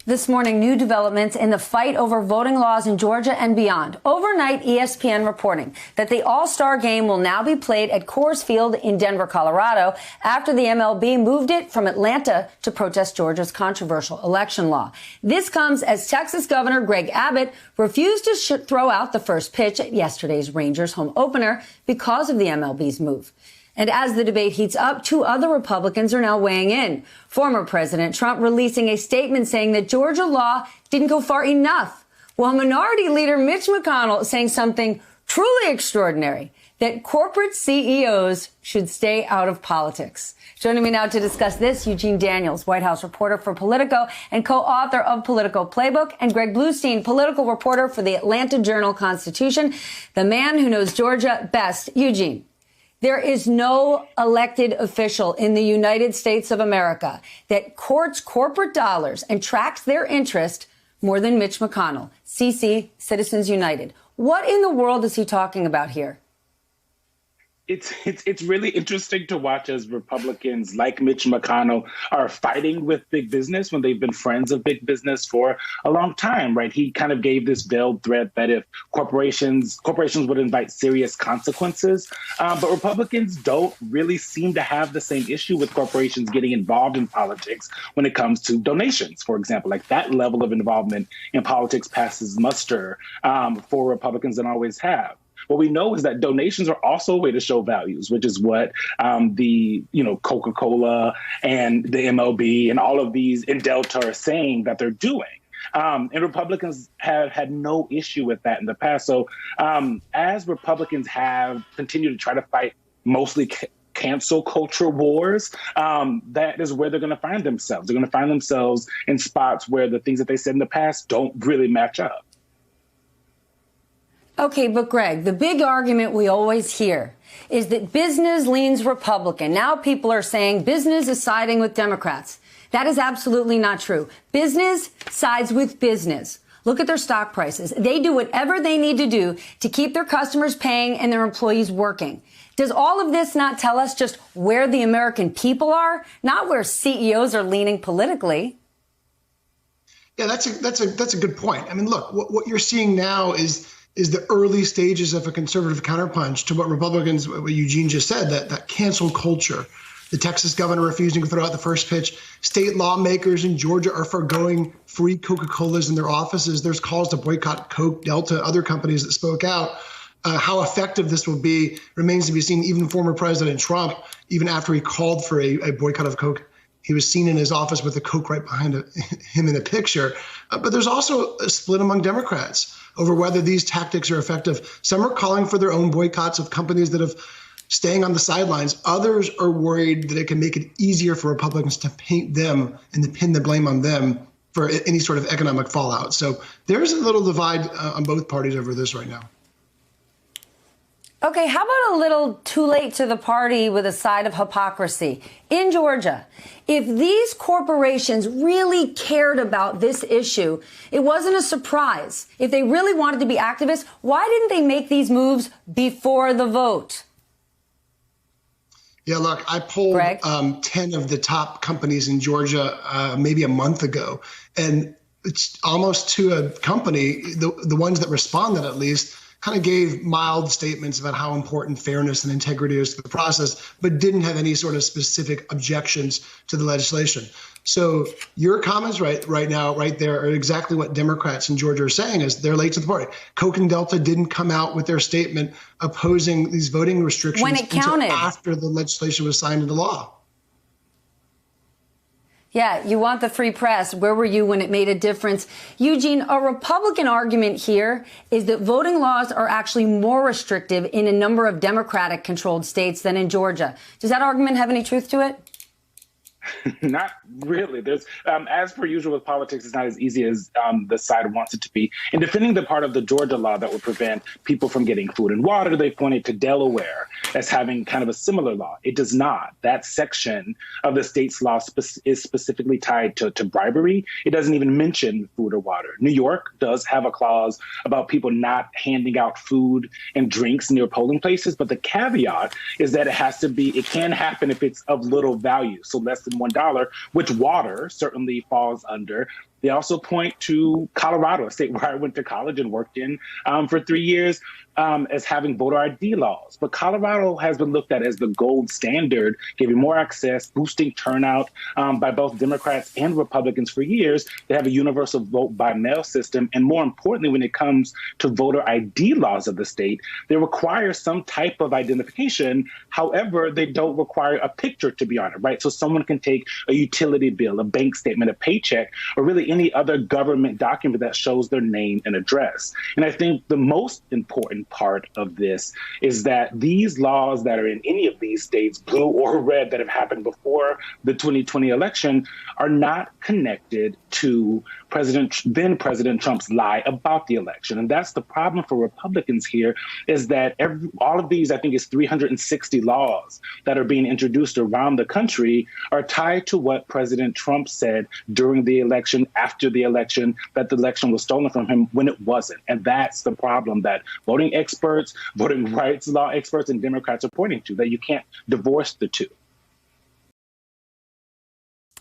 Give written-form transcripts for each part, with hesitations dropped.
This morning, new developments in the fight over voting laws in Georgia and beyond. Overnight, ESPN reporting that the All-Star game will now be played at Coors Field in Denver, Colorado, after the MLB moved it from Atlanta to protest Georgia's controversial election law. This comes as Texas Governor Greg Abbott refused to throw out the first pitch at yesterday's Rangers home opener because of the MLB's move. And as the debate heats up, two other Republicans are now weighing in. Former President Trump releasing a statement saying that Georgia law didn't go far enough, while Minority Leader Mitch McConnell saying something truly extraordinary, that corporate CEOs should stay out of politics. Joining me now to discuss this, Eugene Daniels, White House reporter for Politico and co-author of Politico Playbook, and Greg Bluestein, political reporter for the Atlanta Journal-Constitution, the man who knows Georgia best. Eugene. There is no elected official in the United States of America that courts corporate dollars and tracks their interest more than Mitch McConnell, CC, Citizens United. What in the world is he talking about here? It's really interesting to watch as Republicans like Mitch McConnell are fighting with big business when they've been friends of big business for a long time, right? He kind of gave this veiled threat that if corporations would invite serious consequences. But Republicans don't really seem to have the same issue with corporations getting involved in politics when it comes to donations, for example. Like that level of involvement in politics passes muster for Republicans and always have. What we know is that donations are also a way to show values, which is what the Coca-Cola and the MLB and all of these in Delta are saying that they're doing. And Republicans have had no issue with that in the past. So as Republicans have continued to try to fight mostly cancel culture wars, that is where they're going to find themselves. They're going to find themselves in spots where the things that they said in the past don't really match up. Okay, but Greg, the big argument we always hear is that business leans Republican. Now people are saying business is siding with Democrats. That is absolutely not true. Business sides with business. Look at their stock prices. They do whatever they need to do to keep their customers paying and their employees working. Does all of this not tell us just where the American people are, not where CEOs are leaning politically? Yeah, that's a good point. I mean, look, what you're seeing now is the early stages of a conservative counterpunch to what Republicans, what Eugene just said, that cancel culture. The Texas governor refusing to throw out the first pitch. State lawmakers in Georgia are foregoing free Coca-Colas in their offices. There's calls to boycott Coke, Delta, other companies that spoke out. How effective this will be remains to be seen. Even former President Trump, even after he called for a boycott of Coke, he was seen in his office with a Coke right behind him in the picture. But there's also a split among Democrats over whether these tactics are effective. Some are calling for their own boycotts of companies that have staying on the sidelines. Others are worried that it can make it easier for Republicans to paint them and to pin the blame on them for any sort of economic fallout. So there's a little divide on both parties over this right now. Okay, how about a little too late to the party with a side of hypocrisy? In Georgia, if these corporations really cared about this issue, it wasn't a surprise. If they really wanted to be activists, why didn't they make these moves before the vote? Yeah, look, I polled 10 of the top companies in Georgia maybe a month ago, and it's almost to a company, the ones that responded at least, kind of gave mild statements about how important fairness and integrity is to the process, but didn't have any sort of specific objections to the legislation. So your comments right now, right there, are exactly what Democrats in Georgia are saying, is they're late to the party. Coke and Delta didn't come out with their statement opposing these voting restrictions when it counted, until after the legislation was signed into law. Yeah, you want the free press. Where were you when it made a difference? Eugene, a Republican argument here is that voting laws are actually more restrictive in a number of Democratic-controlled states than in Georgia. Does that argument have any truth to it? Not really. There's, as per usual with politics, it's not as easy as the side wants it to be. In defending the part of the Georgia law that would prevent people from getting food and water, they pointed to Delaware as having kind of a similar law. It does not. That section of the state's law is specifically tied to bribery. It doesn't even mention food or water. New York does have a clause about people not handing out food and drinks near polling places, but the caveat is that it can happen if it's of little value, so less than $1, which water certainly falls under. They also point to Colorado, a state where I went to college and worked in for 3 years, as having voter ID laws. But Colorado has been looked at as the gold standard, giving more access, boosting turnout by both Democrats and Republicans for years. They have a universal vote by mail system. And more importantly, when it comes to voter ID laws of the state, they require some type of identification. However, they don't require a picture to be on it, right? So someone can take a utility bill, a bank statement, a paycheck, or really any other government document that shows their name and address. And I think the most important part of this is that these laws that are in any of these states, blue or red, that have happened before the 2020 election are not connected to then President Trump's lie about the election. And that's the problem for Republicans here, is that all of these, I think it's 360 laws that are being introduced around the country, are tied to what President Trump said during the election, after the election, that the election was stolen from him when it wasn't. And that's the problem that voting experts, voting rights law experts, and Democrats are pointing to, that you can't divorce the two.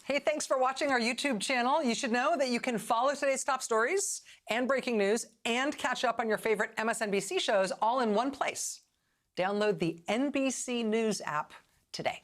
Hey, thanks for watching our YouTube channel. You should know that you can follow today's top stories and breaking news and catch up on your favorite MSNBC shows all in one place. Download the NBC News app today.